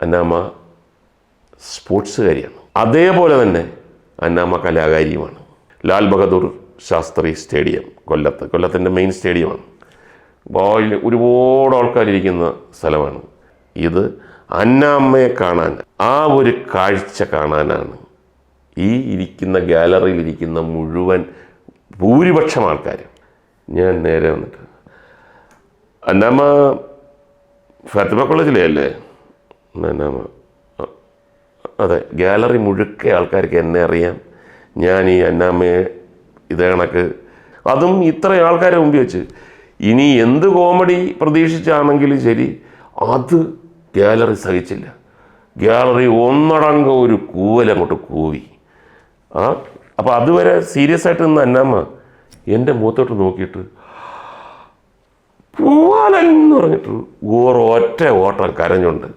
അന്നാമ്മ സ്പോർട്സുകാരിയാണ്. അതേപോലെ തന്നെ അന്നാമ്മ കലാകാരിയുമാണ്. ലാൽ ബഹദൂർ ശാസ്ത്രി സ്റ്റേഡിയം കൊല്ലത്തിൻ്റെ മെയിൻ സ്റ്റേഡിയമാണ്. അപ്പോൾ ഒരുപാട് ആൾക്കാരിരിക്കുന്ന സ്ഥലമാണ്. ഇത് അന്നാമ്മയെ കാണാൻ, ആ ഒരു കാഴ്ച കാണാനാണ് ഈ ഇരിക്കുന്ന ഗാലറിയിലിരിക്കുന്ന മുഴുവൻ ഭൂരിപക്ഷം ആൾക്കാർ. ഞാൻ നേരെ വന്നിട്ട്, അന്നാമ്മ ഫാത്തിമ കോളേജിലെ അല്ലേ? അന്നാമ്മ, അതെ. ഗാലറി മുഴുക്കെ ആൾക്കാർക്ക് എന്നെ അറിയാം. ഞാൻ ഈ അന്നാമ്മയെ ഇതേ കണക്ക്, അതും ഇത്ര ആൾക്കാരെ മുമ്പിൽ വെച്ച്, ഇനി എന്ത് കോമഡി പ്രതീക്ഷിച്ചാണെങ്കിലും ശരി, അത് ഗാലറി സഹിച്ചില്ല. ഗാലറി ഒന്നടങ്ക ഒരു കൂവലങ്ങോട്ട് കൂവി. അപ്പോൾ അതുവരെ സീരിയസ് ആയിട്ട് നിന്ന് അന്നാമ്മ എൻ്റെ മുഖത്തോട്ട് നോക്കിയിട്ട് പൂവാലെന്ന് പറഞ്ഞിട്ട് ഒറ്റ ഓട്ടം കരഞ്ഞുണ്ട്.